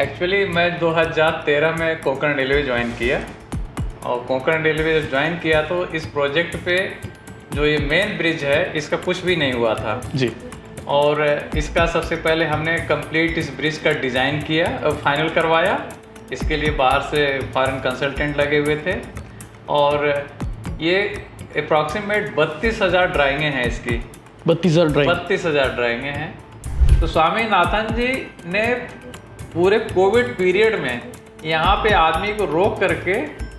Actually मैं 2013 में Konkan railway join किया और कोंकण रेलवे जब ज्वाइन किया तो इस प्रोजेक्ट पे जो ये मेन ब्रिज है इसका कुछ भी नहीं हुआ था जी। और इसका सबसे पहले हमने कंप्लीट इस ब्रिज का डिज़ाइन किया और फाइनल करवाया। इसके लिए बाहर से फॉरेन कंसल्टेंट लगे हुए थे और ये अप्रॉक्सीमेट 32,000 ड्राइंगें हैं इसकी। 32,000 ड्राइंगें हैं। तो स्वामीनाथन जी ने पूरे कोविड पीरियड में यहाँ पे आदमी को रोक करके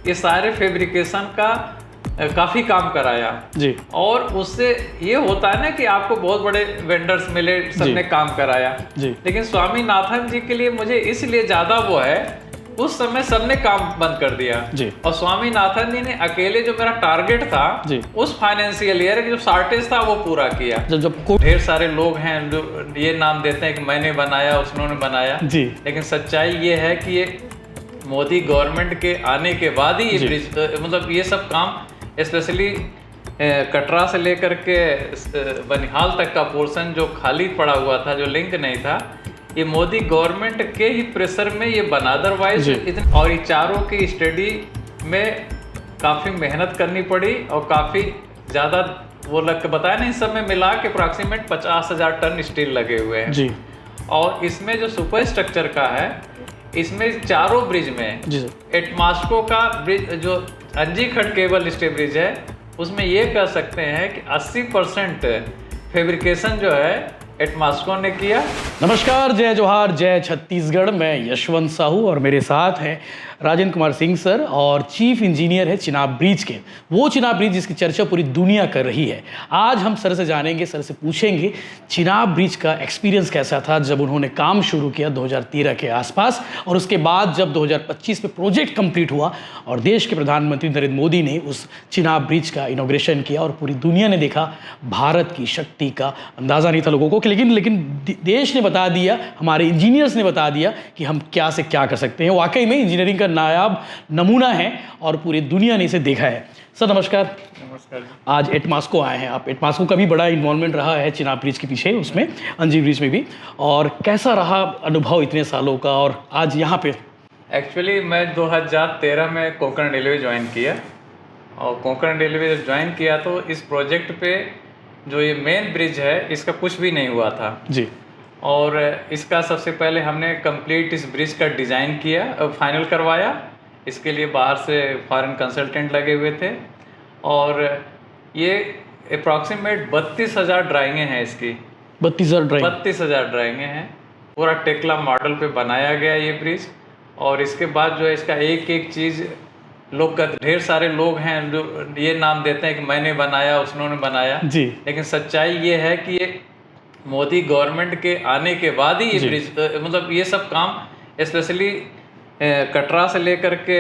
ये सारे फैब्रिकेशन का काफ़ी काम कराया जी। और उससे ये होता है ना कि आपको बहुत बड़े वेंडर्स मिले, सबने काम कराया जी। लेकिन स्वामीनाथन जी के लिए मुझे इसलिए ज़्यादा वो है, उस समय सबने काम बंद कर दिया जी। और स्वामीनाथन जी ने अकेले जो मेरा टारगेट था जी। उस फाइनेंशियल ईयर जो शॉर्टेज था वो पूरा किया। जब ढेर सारे लोग हैं जो ये नाम देते हैं कि मैंने बनाया, उसने बनाया जी। लेकिन सच्चाई ये है कि ये मोदी गवर्नमेंट के आने के बाद ही ये ब्रिज मतलब ये सब काम स्पेशली कटरा से लेकर के बनिहाल तक का पोर्शन जो खाली पड़ा हुआ था, जो लिंक नहीं था, ये मोदी गवर्नमेंट के ही प्रेशर में ये बना। अदरवाइज इतने और ये चारों की स्टडी में काफ़ी मेहनत करनी पड़ी और काफ़ी ज़्यादा वो लग के बताया ना, इस सब में मिला के अप्रॉक्सीमेट 50,000 टन स्टील लगे हुए हैं जी। और इसमें जो सुपर स्ट्रक्चर का है, इसमें चारों ब्रिज में एटमास्को का ब्रिज जो अंजीखट केबल स्टे ब्रिज है उसमें ये कह सकते हैं कि 80% फैब्रिकेशन जो है एटमास्को ने किया। नमस्कार, जय जोहार, जय छत्तीसगढ़। मैं यशवंत साहू और मेरे साथ हैं राजेंद्र कुमार सिंह सर और चीफ इंजीनियर है चिनाब ब्रिज के, वो चिनाब ब्रिज जिसकी चर्चा पूरी दुनिया कर रही है। आज हम सर से जानेंगे, सर से पूछेंगे चिनाब ब्रिज का एक्सपीरियंस कैसा था जब उन्होंने काम शुरू किया 2013 के आसपास, और उसके बाद जब 2025 में प्रोजेक्ट कंप्लीट हुआ और देश के प्रधानमंत्री नरेंद्र मोदी ने उस चिनाब ब्रिज का इनॉग्रेशन किया और पूरी दुनिया ने देखा। भारत की शक्ति का अंदाज़ा नहीं था लोगों को, लेकिन देश ने बता दिया, हमारे इंजीनियर्स ने बता दिया कि हम क्या से क्या कर सकते हैं। वाकई में इंजीनियरिंग का नायाब नमूना है और पूरी दुनिया ने इसे देखा है। सर नमस्कार। नमस्कार। आज एटमास्को आए हैं आप। एटमास्को का भी बड़ा इन्वॉल्वमेंट रहा है चिनाब ब्रिज के पीछे, उसमें अंजी ब्रिज में भी, और कैसा रहा अनुभव इतने सालों का और आज यहाँ पे? एक्चुअली मैं 2013 में कोंकण रेलवे ज्वाइन किया और कोंकण रेलवे जब ज्वाइन किया तो इस प्रोजेक्ट पे जो ये मेन ब्रिज है इसका कुछ भी नहीं हुआ था जी। और इसका सबसे पहले हमने कंप्लीट इस ब्रिज का डिज़ाइन किया और फाइनल करवाया। इसके लिए बाहर से फॉरेन कंसल्टेंट लगे हुए थे और ये अप्रॉक्सीमेट 32,000 ड्राइंगें हैं इसकी। 32,000 ड्राइंगें हैं। पूरा टेक्ला मॉडल पे बनाया गया ये ब्रिज और इसके बाद जो है इसका एक एक चीज़ लोग का ढेर सारे लोग हैं जो ये नाम देते हैं कि मैंने बनाया, उसने बनाया जी। लेकिन सच्चाई ये है कि ये मोदी गवर्नमेंट के आने के बाद ही ये ब्रिज मतलब ये सब काम स्पेशली कटरा से लेकर के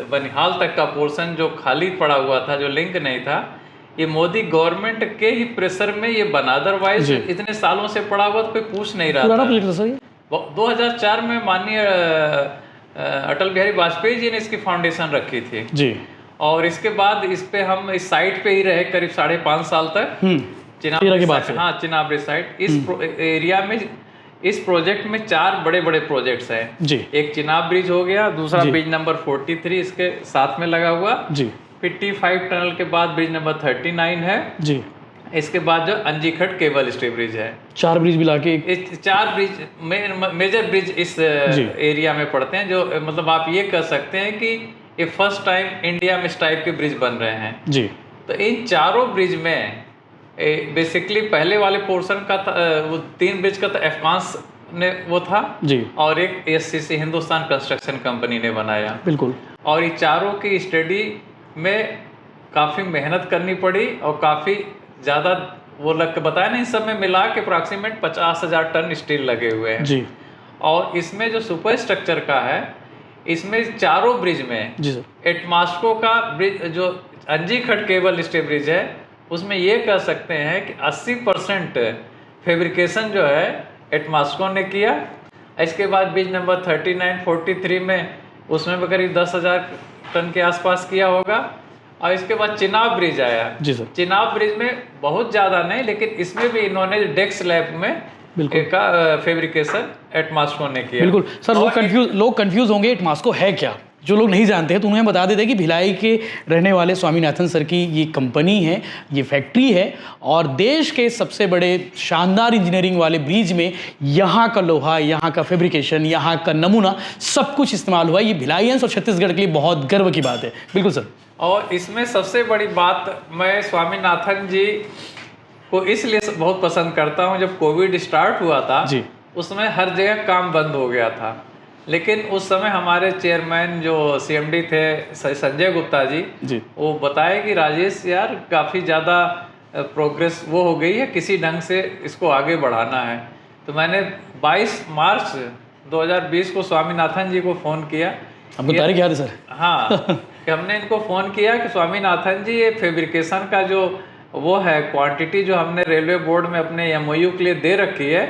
बनिहाल तक का पोर्शन जो खाली पड़ा हुआ था, जो लिंक नहीं था, ये मोदी गवर्नमेंट के ही प्रेशर में ये बना। अदरवाइज इतने सालों से पड़ा हुआ तो कोई पूछ नहीं रहा था। 2004 में माननीय अटल बिहारी वाजपेयी जी ने इसकी फाउंडेशन रखी थी जी। और इसके बाद इस पे हम इस साइट पे ही रहे करीब 5.5 साल तक। चिनाब ब्रिज साइट इस एरिया में, इस प्रोजेक्ट में 4 बड़े बड़े प्रोजेक्ट्स हैं जी। एक चिनाब ब्रिज हो गया, दूसरा ब्रिज नंबर 43 इसके साथ में लगा हुआ जी। 55 टनल के बाद ब्रिज नंबर 39 है जी। इसके बाद जो अंजीखट केबल स्टे ब्रिज है। 4 ब्रिज मिला के 4 ब्रिज मेजर ब्रिज इस एरिया में पड़ते हैं, जो मतलब आप ये कह सकते हैं कि ये फर्स्ट टाइम इंडिया में इस टाइप के ब्रिज बन रहे हैं जी। तो इन चारों ब्रिज में बेसिकली पहले वाले पोर्शन का था, वो 3 ब्रिज का तो एफकांस ने वो था जी, और एक एससीसी हिंदुस्तान कंस्ट्रक्शन कंपनी ने बनाया। बिल्कुल। और ये चारों की स्टडी में काफ़ी मेहनत करनी पड़ी और काफ़ी ज़्यादा वो लग के बताया ना, इस सब में मिला के अप्रॉक्सीमेट 50,000 टन स्टील लगे हुए हैं जी। और इसमें जो सुपर स्ट्रक्चर का है, इसमें चारों ब्रिज में एटमास्को का ब्रिज जो अंजीखट केबल स्टे ब्रिज है उसमें ये कह सकते हैं कि 80% फैब्रिकेशन जो है एटमास्को ने किया। इसके बाद ब्रिज नंबर 39, 43 में उसमें भी करीब 10,000 टन के आसपास किया होगा। और इसके बाद चिनाब ब्रिज आया जी सर। चिनाब ब्रिज में बहुत ज़्यादा नहीं, लेकिन इसमें भी इन्होंने डेक्स लैब में का फैब्रिकेशन एटमास्को ने किया। बिल्कुल सर, लोग कंफ्यूज होंगे एटमास्को है क्या, जो लोग नहीं जानते हैं तो उन्हें बता देते हैं कि भिलाई के रहने वाले स्वामीनाथन सर की ये कंपनी है, ये फैक्ट्री है और देश के सबसे बड़े शानदार इंजीनियरिंग वाले ब्रिज में यहाँ का लोहा, यहाँ का फैब्रिकेशन, यहाँ का नमूना सब कुछ इस्तेमाल हुआ। ये भिलाइयंस और छत्तीसगढ़ के लिए बहुत गर्व की बात है। बिल्कुल सर। और इसमें सबसे बड़ी बात, मैं स्वामीनाथन जी को इसलिए बहुत पसंद करता हूँ, जब कोविड स्टार्ट हुआ था जी, उसमें हर जगह काम बंद हो गया था, लेकिन उस समय हमारे चेयरमैन जो CMD थे संजय गुप्ता जी, वो बताए कि राजेश यार काफ़ी ज़्यादा प्रोग्रेस वो हो गई है, किसी ढंग से इसको आगे बढ़ाना है। तो मैंने 22 मार्च 2020 को स्वामीनाथन जी को फ़ोन किया। आपको तारीख याद है सर? हाँ कि हमने इनको फ़ोन किया कि स्वामीनाथन जी, ये फैब्रिकेशन का जो वो है क्वांटिटी जो हमने रेलवे बोर्ड में अपने MOU के लिए दे रखी है,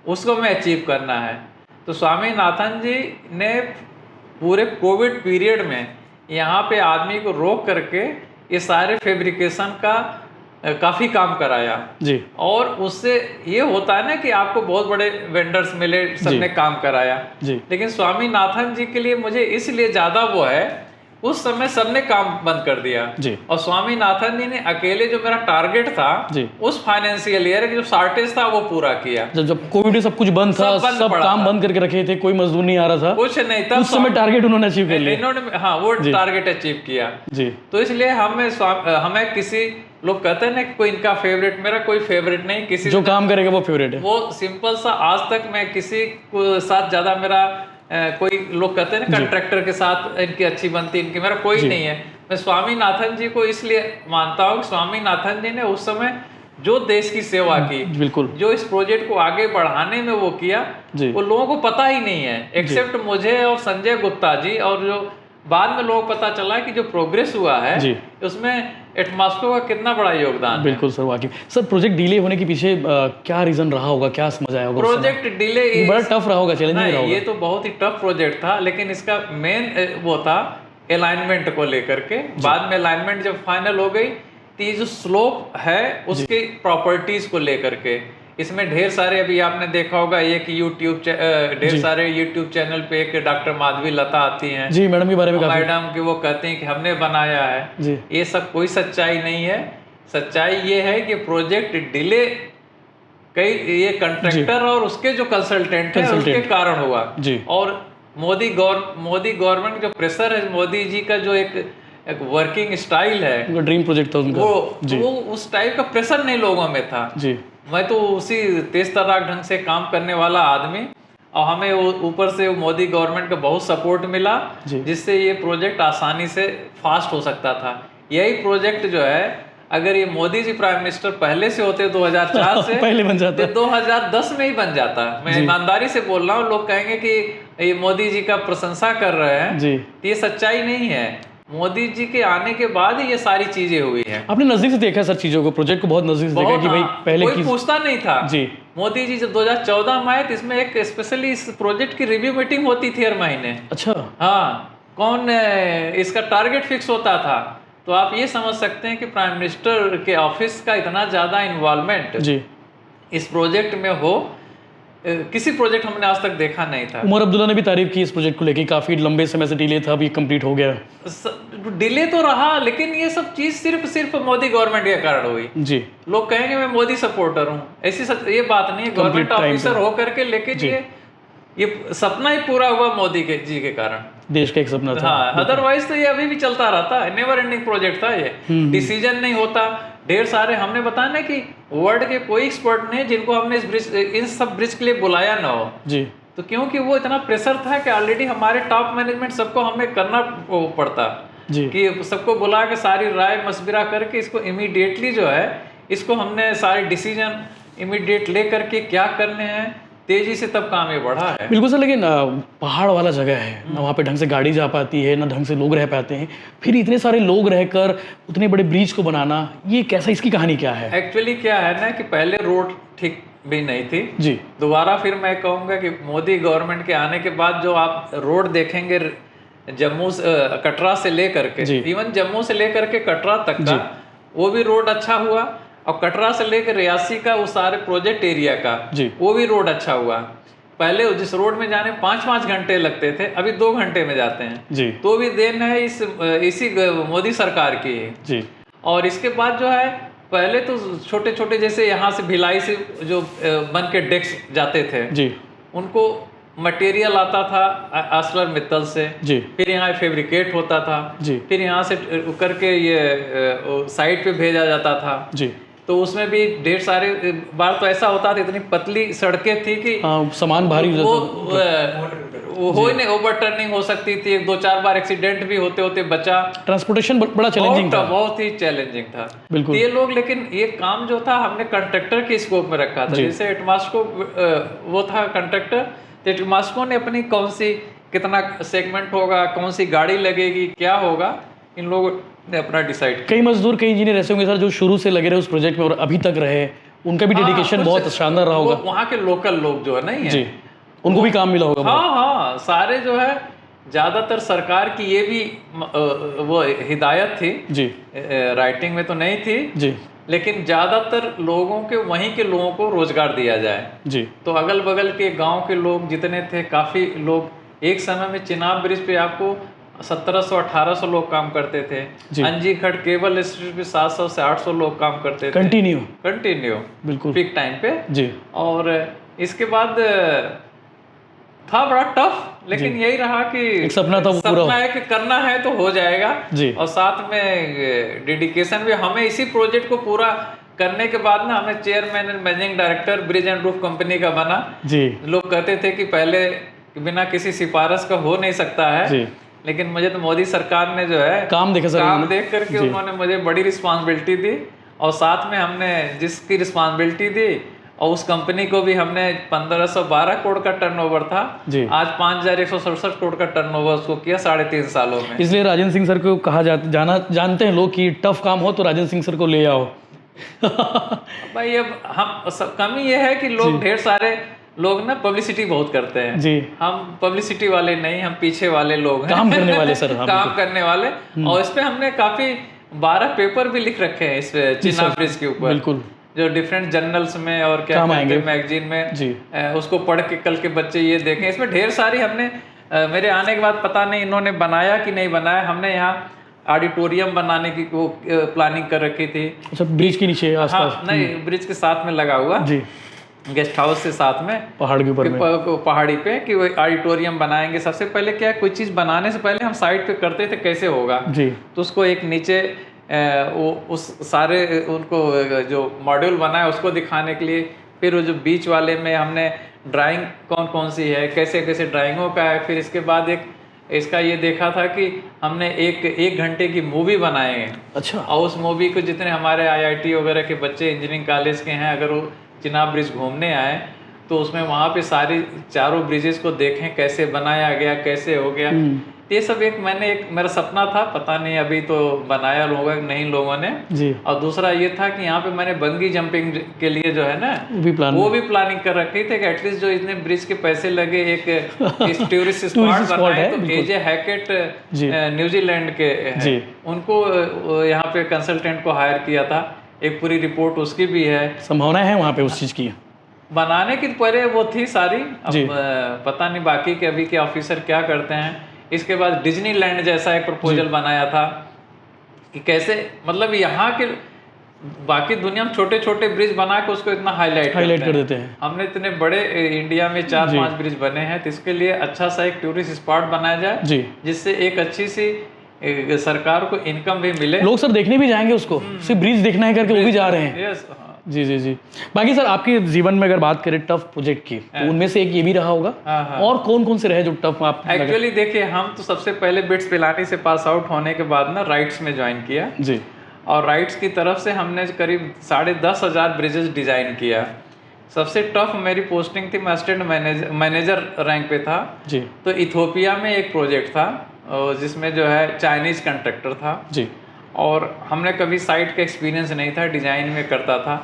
उसको मैं अचीव करना है। तो स्वामीनाथन जी ने पूरे कोविड पीरियड में यहाँ पे आदमी को रोक करके ये सारे फैब्रिकेशन का काफ़ी काम कराया जी। और उससे ये होता है ना कि आपको बहुत बड़े वेंडर्स मिले, सबने काम कराया जी। लेकिन स्वामीनाथन जी के लिए मुझे इसलिए ज़्यादा वो है, उस समय सबने काम बंद कर दिया जी। और स्वामीनाथन जी ने अकेले जो मेरा टारगेट था जी, उस फाइनेंशियल ईयर जो शॉर्टेज था वो पूरा किया। जब कोविड में सब कुछ बंद था, सब काम बंद करके रखे थे, कोई मजदूर नहीं आ रहा था, कुछ नहीं था, उस समय टारगेट उन्होंने अचीव कर लिया। इन्होंने हाँ वो टारगेट अचीव किया जी। तो इसलिए हमें किसी लोग कहते हैं ना कि कोई इनका फेवरेट, मेरा कोई फेवरेट नहीं, किसी जो काम करेगा वो फेवरेट है। वो सिंपल सा, आज तक मैं किसी को साथ ज्यादा मेरा कोई लोग कहते हैं ना कंट्रैक्टर के साथ इनकी अच्छी बनती, इनकी मेरा कोई नहीं है। मैं स्वामीनाथन जी को इसलिए मानता हूँ कि स्वामीनाथन जी ने उस समय जो देश की सेवा की, बिल्कुल जो इस प्रोजेक्ट को आगे बढ़ाने में वो किया, वो लोगों को पता ही नहीं है, एक्सेप्ट मुझे और संजय गुप्ता जी, और जो बाद में लोगों को पता चला कि जो प्रोग्रेस हुआ है उसमें एटमास्को का कितना बड़ा योगदान। बिल्कुल सर, वाकई सर प्रोजेक्ट डिले होने के पीछे क्या रीजन रहा होगा, क्या समझ आया होगा? प्रोजेक्ट डिले बड़ा टफ रहा होगा, चैलेंजिंग रहा होगा। ये तो बहुत ही टफ प्रोजेक्ट था, लेकिन इसका मेन वो था अलाइनमेंट को लेकर के। बाद में अलाइनमेंट जब फाइनल हो गई तो ये जो स्लोप है उसकी प्रॉपर्टीज को लेकर के, इसमें ढेर सारे, अभी आपने देखा होगा एक ढेर सारे यूट्यूब चैनल पे एक डॉक्टर माधवी लता आती हैं जी, मैडम के बारे में, मैडम की वो कहते हैं कि हमने बनाया है जी। ये सब कोई सच्चाई नहीं है। सच्चाई ये है कि प्रोजेक्ट डिले कई ये कंट्रैक्टर और उसके जो कंसल्टेंट है उसके कारण हुआ जी। और मोदी गवर्नमेंट जो प्रेशर है, मोदी जी का जो एक वर्किंग स्टाइल है, ड्रीम प्रोजेक्ट था उनका, वो उस टाइप का प्रेशर नहीं लोगों में था जी। मैं तो उसी तेज तर्राक ढंग से काम करने वाला आदमी, और हमें ऊपर से मोदी गवर्नमेंट का बहुत सपोर्ट मिला, जिससे ये प्रोजेक्ट आसानी से फास्ट हो सकता था। यही प्रोजेक्ट जो है, अगर ये मोदी जी प्राइम मिनिस्टर पहले से होते 2004 से पहले बन जाता, 2010 में ही बन जाता। मैं ईमानदारी से बोल रहा हूँ, लोग कहेंगे कि ये मोदी जी का प्रशंसा कर रहे हैं, ये सच्चाई नहीं है। मोदी जी के आने के बाद ही ये सारी चीजें हुई हैं। आपने नजदीक से देखा सर चीजों को, प्रोजेक्ट को बहुत नजदीक से देखा कि भाई पहले कोई पूछता नहीं था जी। मोदी जी जब 2014 में आए तो इसमें एक स्पेशली इस प्रोजेक्ट की रिव्यू मीटिंग होती थी हर महीने। अच्छा हाँ, कौन इसका टारगेट फिक्स होता था। तो आप ये समझ सकते हैं कि प्राइम मिनिस्टर के ऑफिस का इतना ज्यादा इन्वॉल्वमेंट जी इस प्रोजेक्ट में हो, किसी प्रोजेक्ट हमने आज तक देखा नहीं था। उमर अब्दुल्ला ने भी तारीफ की इस प्रोजेक्ट को लेकर, काफी लंबे समय से डिले था, अभी कंप्लीट हो गया। डिले तो रहा, लेकिन ये सब चीज सिर्फ मोदी गवर्नमेंट के कारण हुई जी। लोग कहेंगे मैं मोदी सपोर्टर हूँ, ऐसी ये बात नहीं है, गवर्नमेंट ऑफिसर हो करके, लेकिन ये सपना ही पूरा हुआ मोदी जी के कारण, देश का एक सपना था। हाँ, अदरवाइज तो ये अभी भी चलता रहता है, नेवर एंडिंग प्रोजेक्ट था ये, डिसीजन नहीं होता। ढेर सारे हमने बताया ना कि वर्ल्ड के कोई एक्सपर्ट नहीं जिनको हमने इन सब ब्रिज के लिए बुलाया ना हो जी। तो क्योंकि वो इतना प्रेशर था कि ऑलरेडी हमारे टॉप मैनेजमेंट सबको हमें करना पड़ता जी, कि सबको बुला के सारी राय मशविरा करके इसको इमीडिएटली जो है, इसको हमने सारे डिसीजन इमीडिएट ले करके क्या करने हैं, तेजी से तब काम ये बढ़ा है। बिल्कुल सर, लेकिन पहाड़ वाला जगह है ना, वहाँ पे ढंग से गाड़ी जा पाती है ना, ढंग से लोग रह पाते हैं, फिर इतने सारे लोग रहकर उतने बड़े ब्रिज को बनाना, ये कैसा, इसकी कहानी क्या है? एक्चुअली क्या है ना कि पहले रोड ठीक भी नहीं थी जी। दोबारा फिर मैं कहूँगा कि मोदी गवर्नमेंट के आने के बाद जो आप रोड देखेंगे जम्मू कटरा से लेकर के, इवन जम्मू से लेकर के कटरा तक का, वो भी रोड अच्छा हुआ, और कटरा से लेकर रियासी का वो सारे प्रोजेक्ट एरिया का वो भी रोड अच्छा हुआ। पहले जिस रोड में जाने 5-5 घंटे लगते थे, अभी 2 घंटे में जाते हैं जी। तो भी देन है इसी मोदी सरकार की जी। और इसके बाद जो है पहले तो छोटे छोटे जैसे यहाँ से भिलाई से जो बन के डेस्क जाते थे जी, उनको मटेरियल आता था आर्सलर मित्तल से जी, फिर यहाँ फैब्रिकेट होता था जी, फिर यहाँ से करके ये साइट पे भेजा जाता था जी। तो उसमें भी ढेर सारे बार तो ऐसा होता था, इतनी पतली सड़कें थी कि सामान भारी हो वो हो ही नहीं, ओवर टर्निंग हो सकती थी, 2-4 बार एक्सीडेंट भी होते होते बचा। ट्रांसपोर्टेशन बड़ा चैलेंजिंग था, बहुत ही चैलेंजिंग था बिल्कुल। ये लोग, लेकिन ये काम जो था हमने कंट्रैक्टर के स्कोप में रखा था। जैसे एटमास्को वो था कंट्रैक्टर, तो एटमास्को ने अपनी कौन सी कितना सेगमेंट होगा, कौन सी गाड़ी लगेगी, क्या होगा, इन लोगों ने अपना डिसाइड। कई मजदूर, कई इंजीनियर ऐसे होंगे सर जो शुरू से लगे रहे उस प्रोजेक्ट में और अभी तक रहे, उनका भी डेडिकेशन बहुत शानदार रहा होगा। वहाँ के लोकल लोग जो है नहीं है जी, उनको भी काम मिला होगा। हाँ, सारे जो है ज़्यादातर सरकार की ये भी वो हिदायत थी जी, राइटिंग में तो नहीं थी जी, लेकिन ज़्यादातर लोगों के वहीं के लोगों को रोजगार दिया जाए जी। तो अगल बगल के गांव के लोग जितने थे, काफ़ी लोग, एक समय में चिनाब ब्रिज पे आपको 1700-1800 लोग काम करते थे। अंजीखट केबल स्ट्रीट पे 700 से 800 लोग काम करते थे, कंटिन्यू बिल्कुल पीक टाइम पे जी। और इसके बाद था बड़ा टफ, लेकिन यही रहा कि एक सपना था, सपना है कि करना है तो हो जाएगा जी। और साथ में डेडिकेशन भी। हमें इसी प्रोजेक्ट को पूरा करने के बाद ना हमें chairman and managing director bridge and roof company का बना जी। लोग कहते थे कि पहले बिना किसी सिफारिश का हो नहीं सकता है जी। लेकिन मुझे तो मोदी सरकार ने जो है काम देख करके उन्होंने मुझे बड़ी रिस्पॉन्सिबिलिटी दी, और साथ में हमने जिसकी रिस्पॉन्सिबिलिटी दी और उस कंपनी को भी हमने 1512 करोड़ का टर्नओवर था जी। आज 5167 करोड़ का टर्नओवर उसको किया 3.5 सालों में। इसलिए राजेंद्र सिंह सर को कहा जानते हैं लोग कि टफ काम हो तो राजेंद्र सिंह सर को ले आओ। भाई अब हम सब कमी ये है कि लोग ढेर सारे लोग ना पब्लिसिटी बहुत करते हैं जी। हम पब्लिसिटी वाले नहीं, हम पीछे वाले लोग हैं, काम करने वाले सर। काम करने वाले। और इस पे हमने काफी 12 पेपर भी लिख रखे हैं इस चिनाब ब्रिज के ऊपर, बिल्कुल, जो डिफरेंट जर्नल्स में और क्या मैगजीन में जी। उसको पढ़ के कल के बच्चे ये देखें। इसमें ढेर सारी हमने मेरे आने के बाद पता नहीं इन्होंने बनाया कि नहीं बनाया, हमने यहाँ ऑडिटोरियम बनाने की वो प्लानिंग कर रखी थी। अच्छा, ब्रिज के नीचे आसपास? हाँ, नहीं, ब्रिज के साथ में लगा हुआ जी, गेस्ट हाउस से साथ में पहाड़ के ऊपर पहाड़ी पे कि वो ऑडिटोरियम बनाएंगे। सबसे पहले क्या, कोई चीज़ बनाने से पहले हम साइट पे करते थे कैसे होगा जी। तो उसको एक नीचे वो उस सारे उनको जो मॉड्यूल बनाया उसको दिखाने के लिए, फिर वो जो बीच वाले में हमने ड्राइंग कौन कौन सी है, कैसे कैसे ड्राइंगों का है। फिर इसके बाद एक इसका ये देखा था कि हमने एक घंटे की मूवी बनाए हैं। अच्छा। और उस मूवी को जितने हमारे IIT वगैरह के बच्चे इंजीनियरिंग कॉलेज के हैं, अगर वो चिनाब ब्रिज घूमने आए तो उसमें वहाँ पे सारी चारों ब्रिजेस को देखें कैसे बनाया गया, कैसे हो गया। ये सब एक मेरा सपना था, पता नहीं अभी तो बनाया होगा नहीं लोगों ने जी। और दूसरा ये था कि यहाँ पे मैंने बंगी जंपिंग के लिए जो है ना वो भी प्लानिंग कर रखी थी कि एटलीस्ट जो इतने ब्रिज के पैसे लगे एक टूरिस्ट स्पॉट बनाए। तो एजे हैकेट न्यूजीलैंड के हैं, उनको यहाँ पे कंसल्टेंट को हायर किया था, एक पूरी रिपोर्ट उसकी भी है। संभावना है वहाँ पे उस चीज़ की बनाने की, पहले वो थी सारी, अब पता नहीं बाकी के अभी के ऑफिसर क्या करते हैं। इसके बाद डिज्नीलैंड जैसा एक प्रपोजल बनाया था कि कैसे, मतलब यहाँ के बाकी दुनिया में छोटे छोटे ब्रिज बना के उसको इतना हाईलाइट कर देते हैं। हमने इतने बड़े इंडिया में 4-5 ब्रिज बने हैं, तो इसके लिए अच्छा सा एक टूरिस्ट स्पॉट बनाया जाए जिससे एक अच्छी सी सरकार को इनकम भी मिले। लोग सर देखने भी जाएंगे उसको, सिर्फ ब्रिज देखना है करके वो भी जा रहे हैं। यस, जी जी जी। बाकी सर आपके जीवन में अगर बात करें टफ प्रोजेक्ट की, तो उनमें से एक ये भी रहा होगा। और कौन कौन से रहे जो टफ आप? एक्चुअली देखिए, हम तो सबसे पहले बिट्स पिलानी से पास आउट होने के बाद ना राइट्स में ज्वाइन किया जी। और राइट्स की तरफ से हमने करीब 10,500 ब्रिजेस डिजाइन किया। सबसे टफ मेरी पोस्टिंग थी, मैं असिस्टेंट मैनेजर रैंक पे था जी। तो इथोपिया में एक प्रोजेक्ट था जिसमें जो है चाइनीज कंट्रैक्टर था जी। और हमने कभी साइट का एक्सपीरियंस नहीं था, डिजाइन में करता था,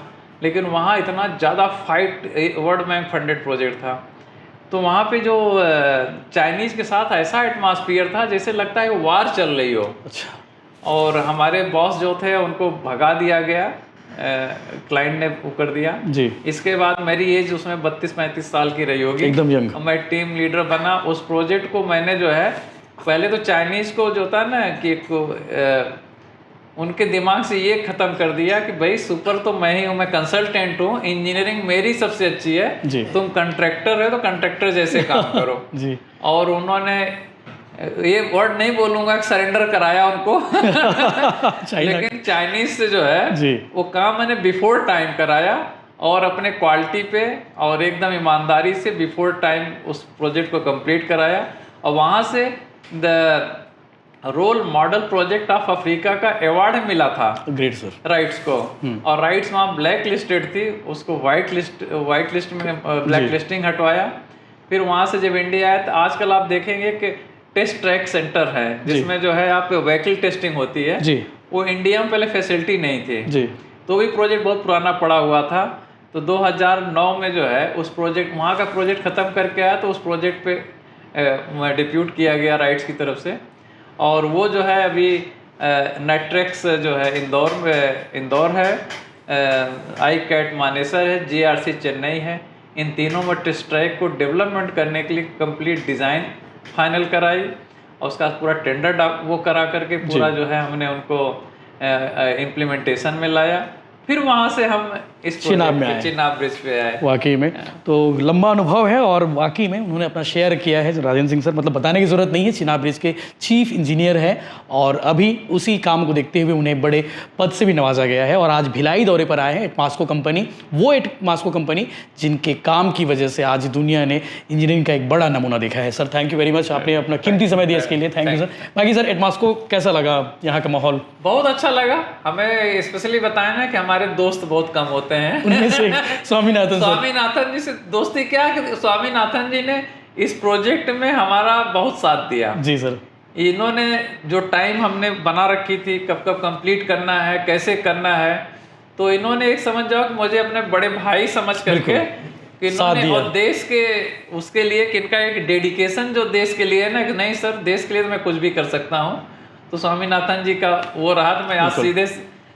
लेकिन वहाँ इतना ज़्यादा fight, world bank funded project था, तो वहाँ पे जो चाइनीज़ के साथ ऐसा एटमॉस्फेयर था जैसे लगता है वार चल रही हो। अच्छा। और हमारे बॉस जो थे उनको भगा दिया गया क्लाइंट ने वो कर दिया जी। इसके बाद मेरी एज उसमें 32-35 साल की रही होगी, एकदम यंग। मैं टीम लीडर बना। उस प्रोजेक्ट को मैंने जो है पहले तो चाइनीज़ को जो होता है ना कि उनके दिमाग से ये ख़त्म कर दिया कि भाई सुपर तो मैं ही हूँ, मैं कंसल्टेंट हूँ, इंजीनियरिंग मेरी सबसे अच्छी है, तुम कंट्रैक्टर है तो कंट्रैक्टर जैसे काम करो जी। और उन्होंने ये वर्ड नहीं बोलूँगा कि सरेंडर कराया उनको लेकिन चाइनीज़ से जो है जी। वो काम मैंने बिफोर टाइम कराया और अपने क्वालिटी पे और एकदम ईमानदारी से बिफोर टाइम उस प्रोजेक्ट को कंप्लीट कराया। और वहाँ से the role model project of Africa का अवार्ड मिला था। Great sir. राइट्स को और राइट्स वहाँ ब्लैक लिस्टेड थी, उसको वाइट लिस्ट में ब्लैक लिस्टिंग हटवाया। फिर वहाँ से जब इंडिया आया तो आजकल आप देखेंगे कि टेस्ट ट्रैक सेंटर है जिसमें जो है आप व्हीकल टेस्टिंग होती है जी। वो इंडिया में पहले फैसिलिटी नहीं थी जी। तो भी प्रोजेक्ट बहुत पुराना पड़ा हुआ था। तो 2009 में जो है उस प्रोजेक्ट वहाँ का प्रोजेक्ट ख़त्म करके आया तो उस प्रोजेक्ट पे डिप्यूट किया गया राइट्स की तरफ से। और वो जो है अभी नेट्रेक्स जो है इंदौर है, आई कैट मानेसर है, GRC चेन्नई है। इन तीनों में टेस्ट ट्रैक को डेवलपमेंट करने के लिए कंप्लीट डिज़ाइन फाइनल कराई और उसका पूरा टेंडर वो करा करके पूरा जो है हमने उनको इम्प्लीमेंटेशन में लाया। फिर वहाँ से हम इस चिनाब में आए, चिनाब ब्रिज पे आए। वाकई में तो लंबा अनुभव है और वाकई में उन्होंने अपना शेयर किया है राजेंद्र सिंह सर, मतलब बताने की ज़रूरत नहीं है। चिनाब ब्रिज के चीफ इंजीनियर है और अभी उसी काम को देखते हुए उन्हें बड़े पद से भी नवाजा गया है और आज भिलाई दौरे पर आए हैं एटमास्को कंपनी, वो एटमास्को कंपनी जिनके काम की वजह से आज दुनिया ने इंजीनियरिंग का एक बड़ा नमूना देखा है। Sir thank you very much, आपने अपना कीमती समय दिया इसके लिए, थैंक यू सर। बाकी सर एटमास्को कैसा लगा, यहाँ का माहौल? बहुत अच्छा लगा। हमें स्पेशली बताया ना कि हमारे दोस्त बहुत कम होते हैं, उनमें से स्वामीनाथन जी से दोस्ती क्या कि स्वामीनाथन जी ने इस प्रोजेक्ट में हमारा बहुत साथ दिया जी सर। इन्होंने जो टाइम हमने बना रखी थी कब कब कंप्लीट करना है, कैसे करना है, तो इन्होंने एक समझ जाओ कि मुझे अपने बड़े भाई समझ करके कि इन्होंने और देश के उसके लिए कि इनका एक डेडिकेशन जो देश के लिए है ना कि नहीं सर देश के लिए तो मैं कुछ भी कर सकता हूँ। तो स्वामीनाथन जी का वो रहा। तो मैं आज सीधे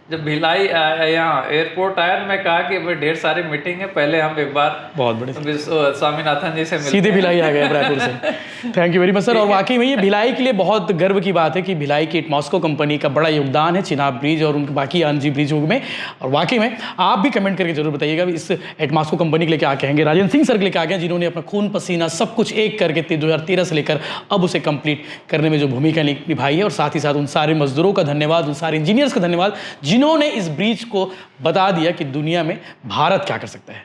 जब भिलाई यहाँ एयरपोर्ट आया तो मैं कहा कि भाई ढेर सारी मीटिंग है, पहले हम एक बार बहुत बड़े स्वामीनाथन जी से सीधे भिलाई आ गए रायपुर से। Thank you very much sir. और वाकई में ये भिलाई के लिए बहुत गर्व की बात है कि भिलाई की एटमास्को कंपनी का बड़ा योगदान है चिनाब ब्रिज और उनके बाकी अन्य ब्रिजों में। और वाकई में आप भी कमेंट करके जरूर बताइएगा इस एटमास्को कंपनी के लिए क्या कहेंगे, राजेंद्र सिंह सर के लिए क्या कहें जिन्होंने अपना खून पसीना सब कुछ एक करके 2013 से लेकर अब उसे कंप्लीट करने में जो भूमिका निभाई है। और साथ ही साथ उन सारे मजदूरों का धन्यवाद, उन सारे इंजीनियर्स का धन्यवाद जिन्होंने इस ब्रिज को बता दिया कि दुनिया में भारत क्या कर सकता है।